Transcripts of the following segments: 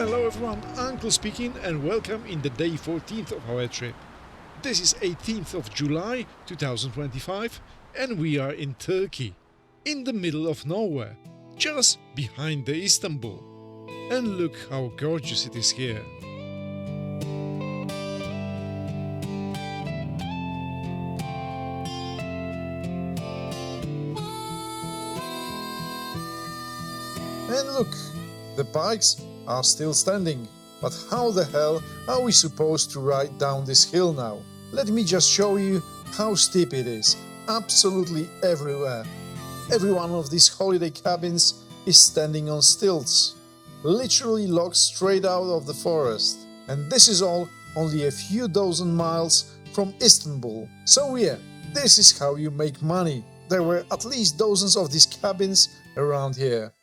Hello everyone, Uncle speaking and welcome in the day 14th of our trip. This is 18th of July 2025 and we are in Turkey, in the middle of nowhere, just behind the Istanbul. And look how gorgeous it is here. And look, the bikes are still standing. But how the hell are we supposed to ride down this hill now? Let me just show you how steep it is. Absolutely everywhere. Every one of these holiday cabins is standing on stilts, literally locked straight out of the forest. And this is all only a few dozen miles from Istanbul. So yeah, this is how you make money. There were at least dozens of these cabins around here.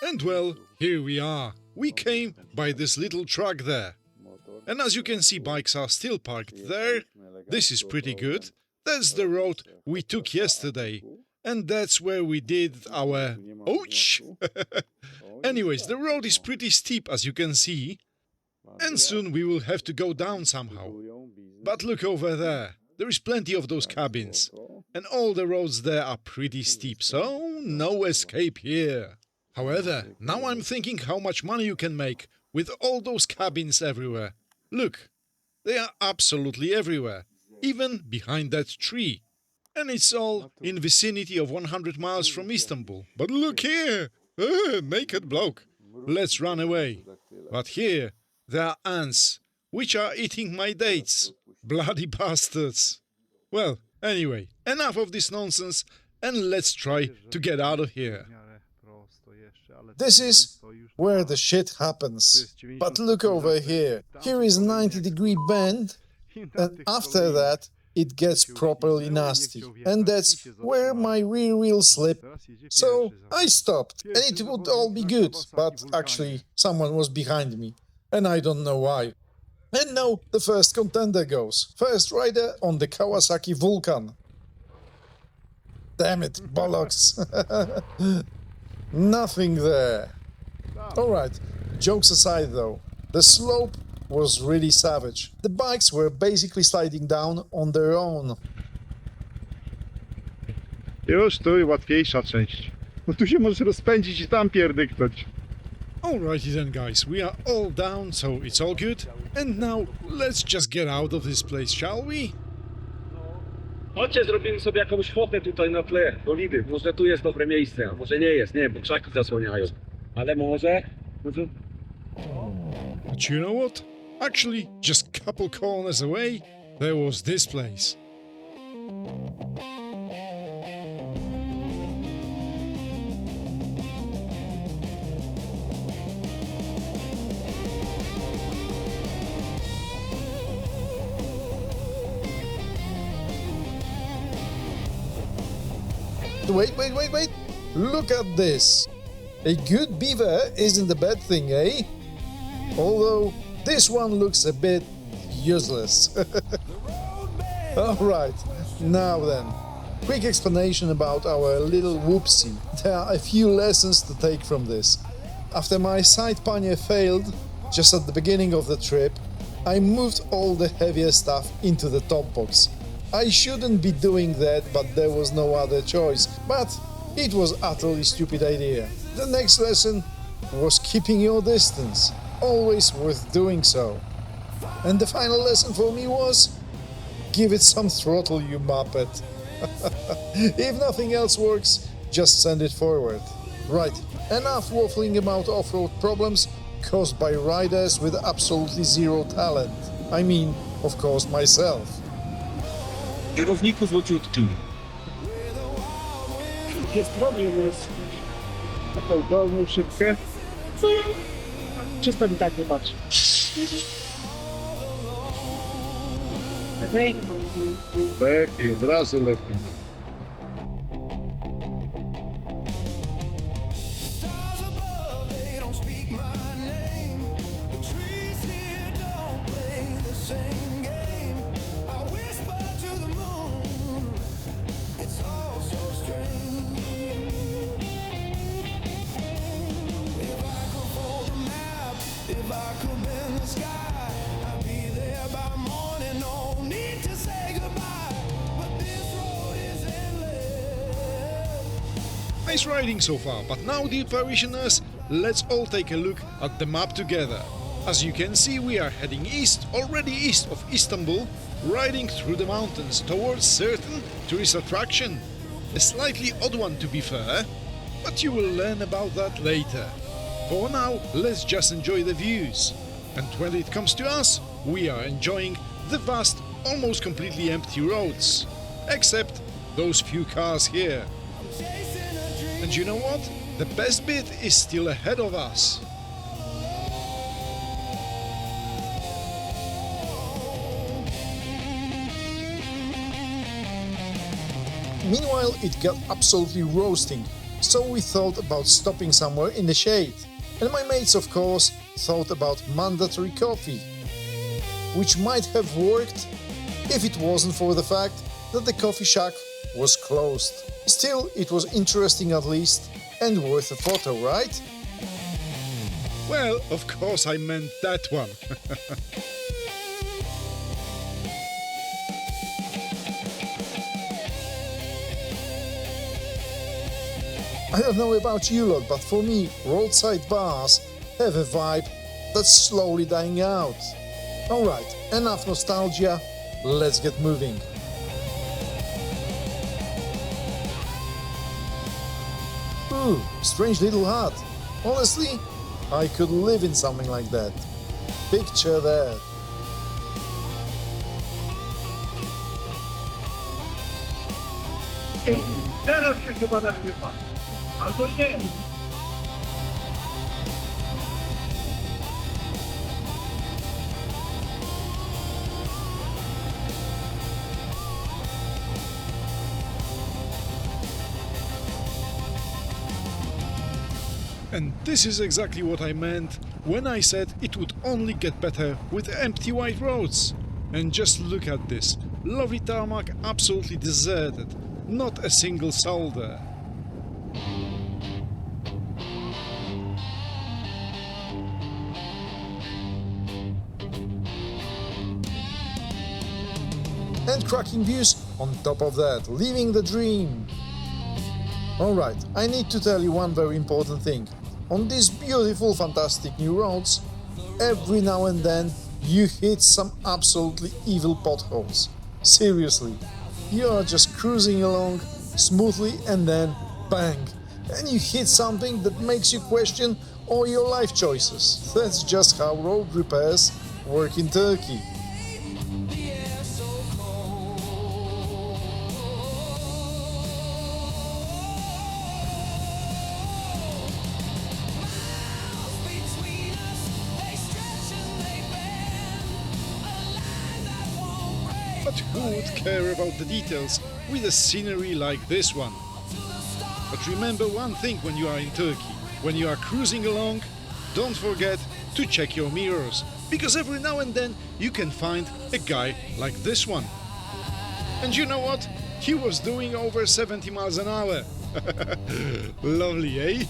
And well, here we are. We came by this little truck there. And as you can see, bikes are still parked there. This is pretty good. That's the road we took yesterday. And that's where we did our... Ouch! Anyways, the road is pretty steep, as you can see. And soon we will have to go down somehow. But look over there. There is plenty of those cabins. And all the roads there are pretty steep, so no escape here. However, now I'm thinking how much money you can make with all those cabins everywhere. Look, they are absolutely everywhere, even behind that tree. And it's all in vicinity of 100 miles from Istanbul. But look here! Naked bloke! Let's run away. But here, there are ants, which are eating my dates. Bloody bastards! Well, anyway, enough of this nonsense, and let's try to get out of here. This is where the shit happens. But look over here. Here is 90-degree bend, and after that it gets properly nasty. And that's where my rear wheel slipped. So I stopped, and it would all be good. But actually, someone was behind me, and I don't know why. And now the first contender goes. First rider on the Kawasaki Vulcan. Damn it, bollocks. Nothing there. Alright, jokes aside though, the slope was really savage. The bikes were basically sliding down on their own. Już tu łatwiejsza część. No tu się możesz rozpędzić I tam pierdyknąć. Alrighty then guys, we are all down, so it's all good. And now, let's just get out of this place, shall we? Chodźcie, zrobimy sobie jakąś fotę tutaj na tle Dolidy. Może tu jest dobre miejsce, a może nie jest, nie wiem, bo krzaki zasłaniają. Ale może... But you know what? Actually, just a couple corners away, there was this place. Wait! Look at this! A good beaver isn't a bad thing, eh? Although this one looks a bit useless. Alright, now then, quick explanation about our little whoopsie. There are a few lessons to take from this. After my side pannier failed, just at the beginning of the trip, I moved all the heavier stuff into the top box. I shouldn't be doing that, but there was no other choice. But it was utterly stupid idea. The next lesson was keeping your distance. Always worth doing so. And the final lesson for me was, give it some throttle, you muppet. If nothing else works, just send it forward. Right, enough waffling about off-road problems caused by riders with absolutely zero talent. I mean, of course, myself. Kierowniku złociutki. Jest problem, jest taką dolną szybkę. Czysto mi tak nie patrzy. Lepiej, od razu lepiej. in the sky. I'll be there by morning, no need to say goodbye. But this road is endless. Nice riding so far, but now, dear parishioners, let's all take a look at the map together. As you can see, we are heading east, already east of Istanbul, riding through the mountains towards certain tourist attraction. A slightly odd one, to be fair, but you will learn about that later. For now, let's just enjoy the views. And when it comes to us, we are enjoying the vast, almost completely empty roads. Except those few cars here. And you know what? The best bit is still ahead of us. Meanwhile, it got absolutely roasting, so we thought about stopping somewhere in the shade. And my mates, of course, thought about mandatory coffee, which might have worked if it wasn't for the fact that the coffee shack was closed. Still, it was interesting at least, and worth a photo, right? Well, of course I meant that one. I don't know about you lot, but for me, roadside bars have a vibe that's slowly dying out. Alright, enough nostalgia, let's get moving. Ooh, strange little hut. Honestly, I could live in something like that. Picture that. Teraz się chyba nagrywa. Albo nie. And this is exactly what I meant when I said it would only get better with empty white roads. And just look at this. Lovely tarmac, absolutely deserted. Not a single soul there. And cracking views on top of that, living the dream. Alright, I need to tell you one very important thing. On these beautiful, fantastic new roads, every now and then you hit some absolutely evil potholes. Seriously, you are just cruising along smoothly and then bang, and you hit something that makes you question all your life choices. That's just how road repairs work in Turkey. But who would care about the details with a scenery like this one? But remember one thing when you are in Turkey. When you are cruising along, don't forget to check your mirrors, because every now and then you can find a guy like this one. And you know what? He was doing over 70 miles an hour. Lovely, eh?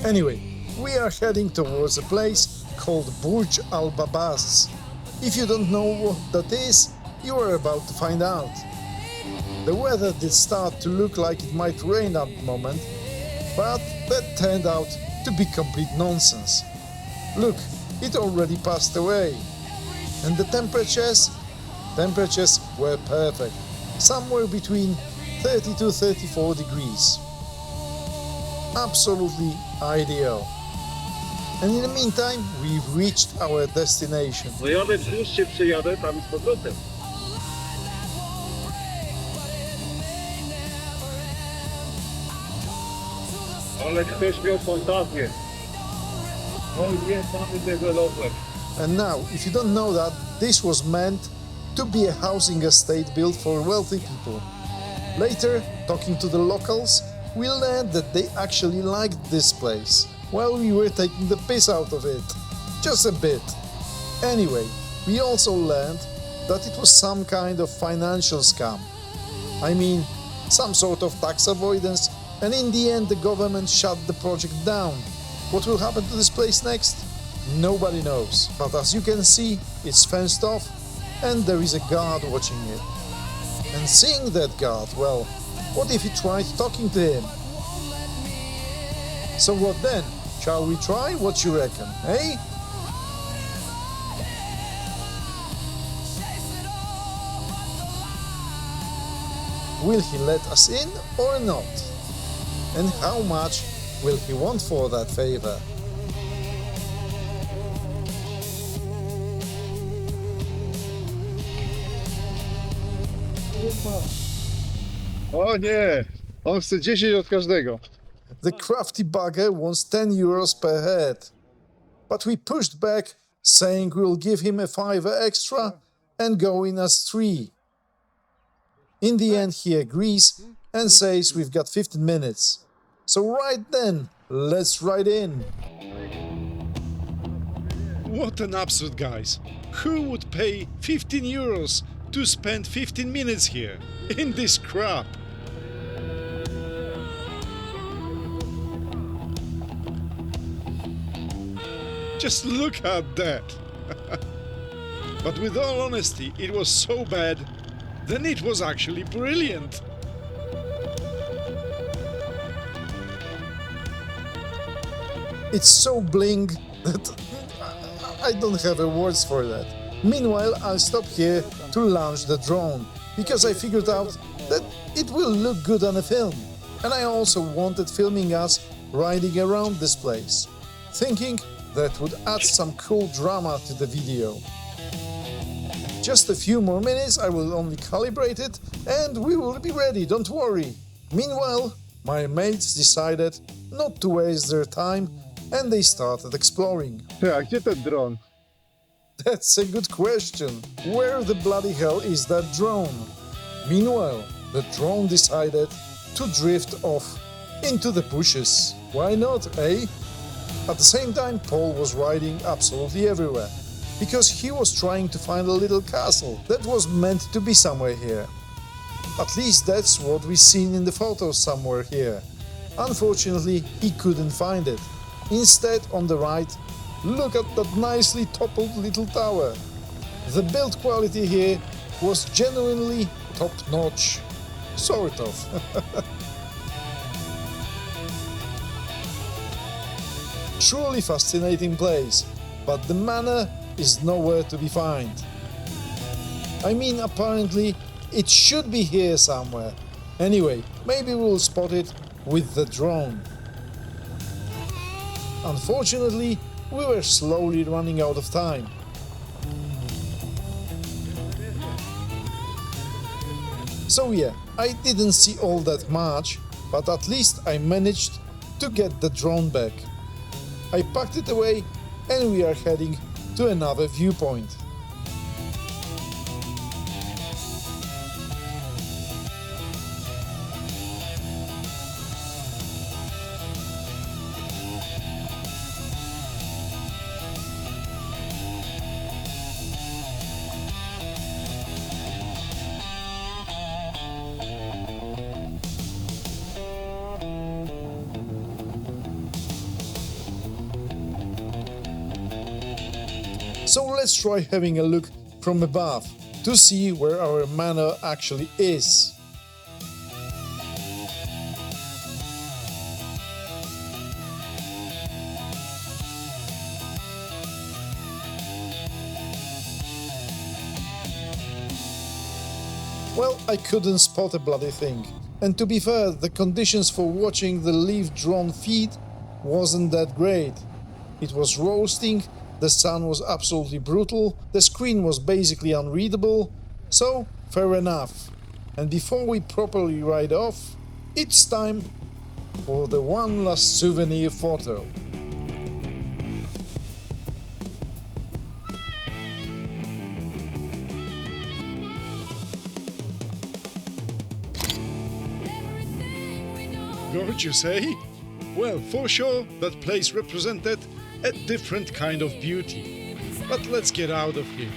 Anyway, we are heading towards a place called Burj al Babas. If you don't know what that is, you are about to find out. The weather did start to look like it might rain at the moment, but that turned out to be complete nonsense. Look, it already passed away. And the temperatures were perfect, somewhere between 30 to 34 degrees. Absolutely ideal. And in the meantime, we've reached our destination. No jadę wzdłuż się przyjadę tam z powrotem. Ale ktoś miał fantazję. Oj, nie, mamy deweloper. And now, if you don't know that, this was meant to be a housing estate built for wealthy people. Later, talking to the locals, we learned that they actually liked this place, while we were taking the piss out of it. Just a bit. Anyway, we also learned that it was some kind of financial scam. I mean, some sort of tax avoidance, and in the end the government shut the project down. What will happen to this place next? Nobody knows, but as you can see, it's fenced off and there is a guard watching it. And seeing that guard, well, what if he tried talking to him? So what then? Shall we try? What you reckon, eh? Will he let us in or not? And how much will he want for that favor? O nie! On chce 10 od każdego. The crafty bugger wants 10 euros per head. But we pushed back, saying we'll give him a fiver extra and go in as 3. In the end he agrees and says we've got 15 minutes. So right then, let's ride in. What an absurd, guys. Who would pay 15 euros to spend 15 minutes here, in this crap? Just look at that. But with all honesty, it was so bad, then it was actually brilliant. It's so bling that I don't have words for that. Meanwhile, I'll stop here to launch the drone, because I figured out that it will look good on a film. And I also wanted filming us riding around this place, thinking that would add some cool drama to the video. Just a few more minutes, I will only calibrate it and we will be ready, don't worry. Meanwhile, my mates decided not to waste their time and they started exploring. A gdzie ten dron? That's a good question. Where the bloody hell is that drone? Meanwhile, the drone decided to drift off into the bushes. Why not, eh? At the same time, Paul was riding absolutely everywhere, because he was trying to find a little castle that was meant to be somewhere here. At least that's what we've seen in the photos somewhere here. Unfortunately, he couldn't find it. Instead, on the right, look at that nicely toppled little tower. The build quality here was genuinely top-notch. Sort of. Truly fascinating place, but the manor is nowhere to be found. I mean, apparently it should be here somewhere. Anyway, maybe we'll spot it with the drone. Unfortunately, we were slowly running out of time. So yeah, I didn't see all that much, but at least I managed to get the drone back. I packed it away and we are heading to another viewpoint. So let's try having a look from above to see where our manor actually is. Well, I couldn't spot a bloody thing. And to be fair, the conditions for watching the live drone feed wasn't that great. It was roasting, the sun was absolutely brutal, the screen was basically unreadable, so fair enough. And before we properly ride off, it's time for the one last souvenir photo. Gorgeous, eh? Well, for sure, that place represented a different kind of beauty. But let's get out of here.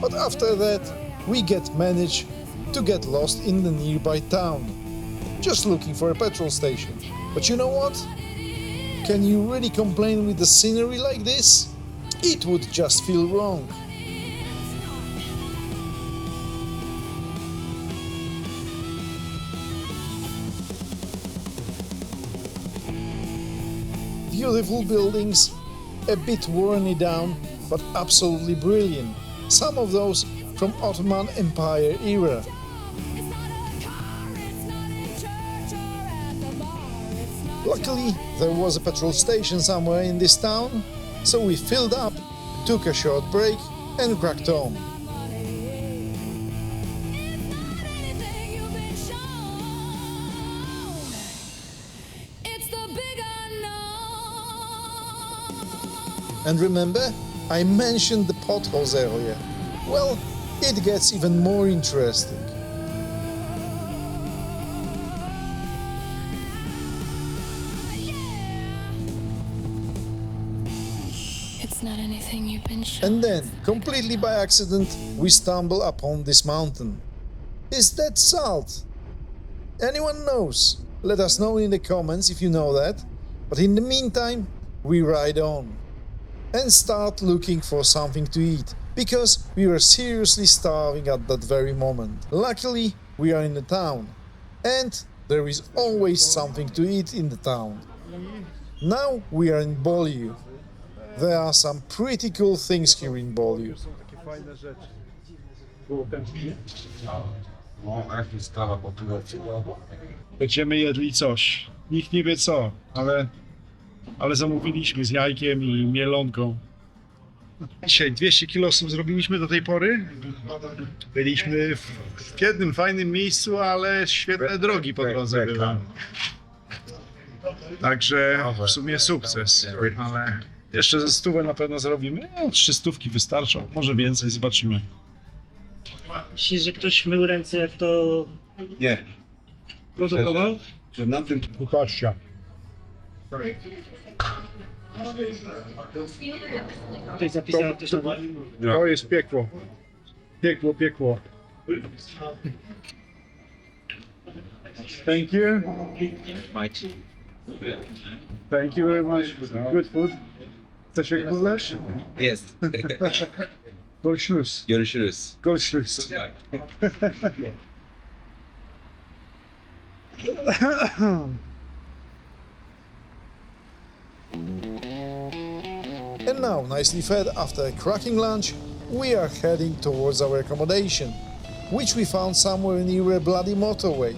But after that, we managed to get lost in the nearby town, just looking for a petrol station. But you know what? Can you really complain with the scenery like this? It would just feel wrong. Beautiful buildings, a bit worn down, but absolutely brilliant. Some of those from Ottoman Empire era. Luckily, there was a petrol station somewhere in this town, so we filled up, took a short break and cracked on. And remember, I mentioned the potholes earlier. Well, it gets even more interesting. It's not anything you've been shown. And then, completely by accident, we stumble upon this mountain. Is that salt? Anyone knows? Let us know in the comments if you know that. But in the meantime, we ride on and start looking for something to eat, because we were seriously starving at that very moment. Luckily, we are in the town, and there is always something to eat in the town. Now we are in Boliu. There are some pretty cool things here in Boliu. Będziemy jedli coś. Nikt nie wie co, ale zamówiliśmy z jajkiem i mielonką. Dzisiaj 200 kilosów zrobiliśmy do tej pory. Byliśmy w jednym fajnym miejscu, ale świetne drogi po drodze były. Także w sumie sukces, ale jeszcze ze 100 na pewno zrobimy. 300 wystarczą, może więcej, zobaczymy. Myślisz, że ktoś mył ręce, jak to Nie. protokował? Że na tym Kucharsia. Ktoś zapisał też na To jest piekło. Piekło. Thank you. Thank you very much. Good food. Chcesz jak gulasz? Jest. Görüşürüz. Görüşürüz. Görüşürüz. And now, nicely fed after a cracking lunch, we are heading towards our accommodation, which we found somewhere near a bloody motorway.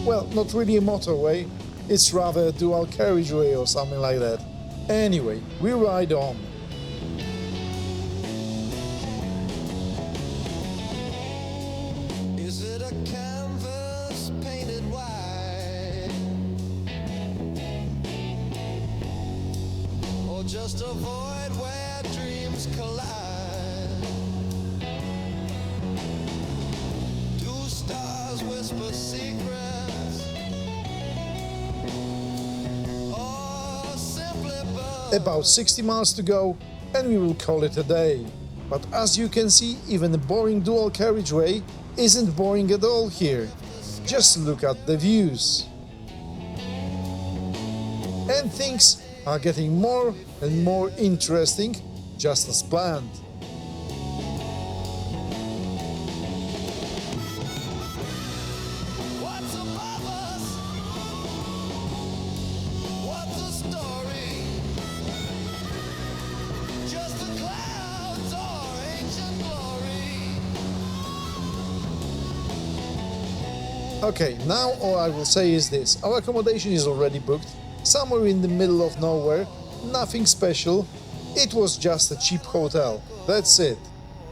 Well, not really a motorway, it's rather a dual carriageway or something like that. Anyway, we ride on. Is it a canvas painted white? Or just a void where dreams collide? Two stars whisper secrets, or simply birds. About 60 miles to go, and we will call it a day. But as you can see, even a boring dual carriageway isn't boring at all here. Just look at the views. And things are getting more and more interesting, just as planned. What's above us? What's the story? Just the clouds or ancient glory? Okay, now all I will say is this. Our accommodation is already booked, somewhere in the middle of nowhere, nothing special. It was just a cheap hotel, that's it.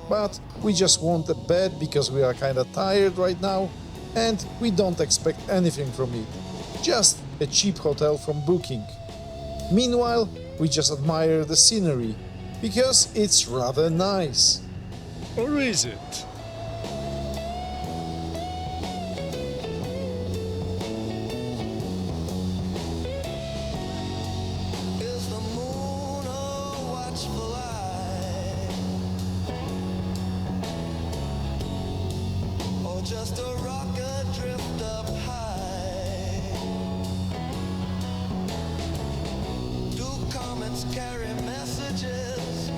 But we just want a bed because we are kinda tired right now and we don't expect anything from it. Just a cheap hotel from Booking. Meanwhile, we just admire the scenery because it's rather nice. Or is it? Is the moon a watchful eye? just a rock adrift up high. Do comets carry messages?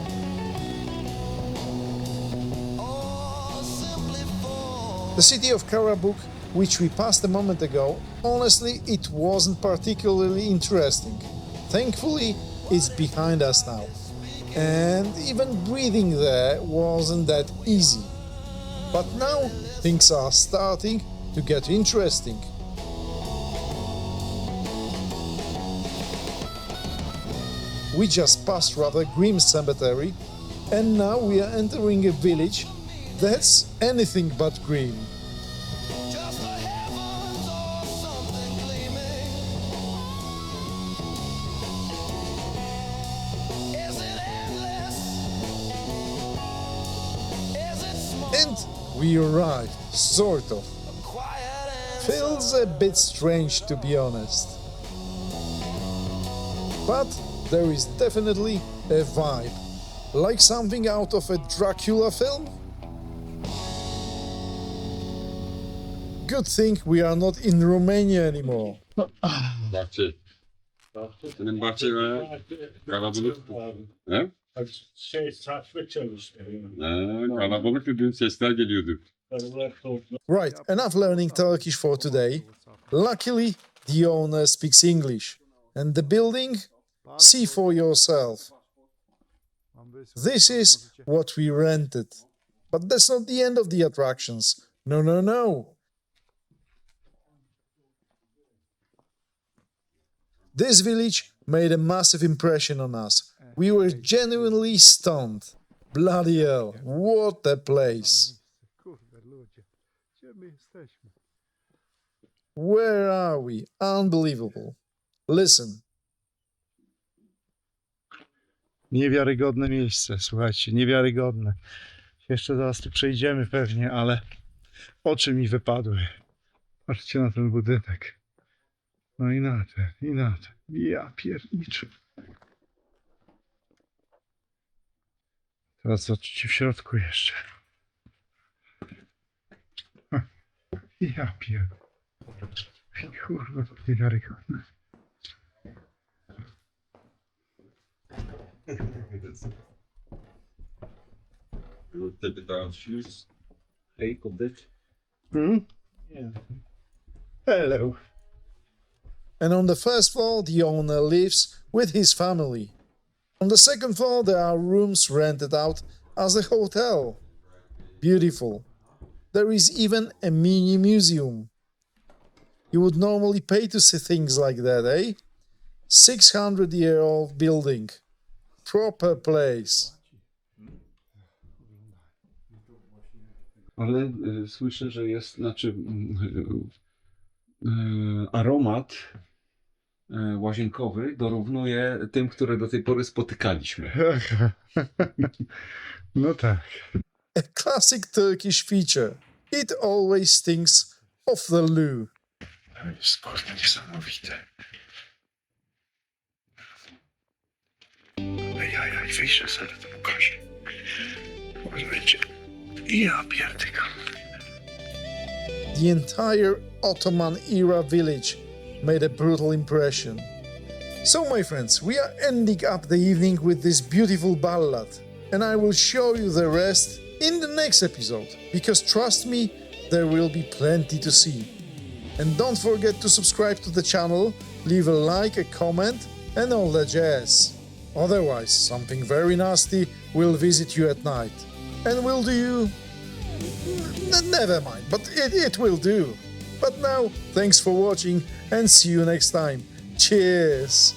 Or simply fall? The city of Karabukh, which we passed a moment ago, honestly, it wasn't particularly interesting. Thankfully, it's behind us now. And even breathing there wasn't that easy. But now things are starting to get interesting. We just passed rather grim cemetery, and now we are entering a village that's anything but grim. Just the heavens or something gleaming? Is it endless? Is it small? And we arrived, sort of. Quiet and Feels a bit strange, to be honest. But there is definitely a vibe, like something out of a Dracula film. Good thing we are not in Romania anymore. Bahçe. Senin bahçe ve kalabalık. He? Trafik çalıştı. Kalabalıktı, dün sesler geliyordu. Right, enough learning Turkish for today. Luckily, the owner speaks English. And the building? See for yourself. This is what we rented. But that's not the end of the attractions. No, no, no. This village made a massive impression on us. We were genuinely stunned. Bloody hell, what a place. Where are we? Unbelievable. Listen. Niewiarygodne miejsce, słuchajcie, niewiarygodne. Jeszcze zaraz tu przejdziemy pewnie, ale oczy mi wypadły. Patrzcie na ten budynek. No i na ten, i na ten. Ja pierniczę. Teraz zobaczcie w środku jeszcze. Ja pierdolę. Kurwa, to niewiarygodne. Yeah. Hello. And on the first floor, the owner lives with his family. On the second floor, there are rooms rented out as a hotel. Beautiful. There is even a mini museum. You would normally pay to see things like that, eh? 600-year-old building. Proper place. Ale słyszę, że jest, aromat łazienkowy dorównuje tym, które do tej pory spotykaliśmy. No tak. A classic Turkish feature. It always stinks of the loo. To jest kurwa niesamowite. Ej, wyjrzę sobie to pokażę. Uważajcie. Ja pierdyka. The entire Ottoman era village made a brutal impression. So, my friends, we are ending up the evening with this beautiful ballad, and I will show you the rest in the next episode, because trust me, there will be plenty to see. And don't forget to subscribe to the channel, leave a like, a comment, and all that jazz. Otherwise, something very nasty will visit you at night. And will do you... Never mind, but it will do. But now, thanks for watching and see you next time. Cheers!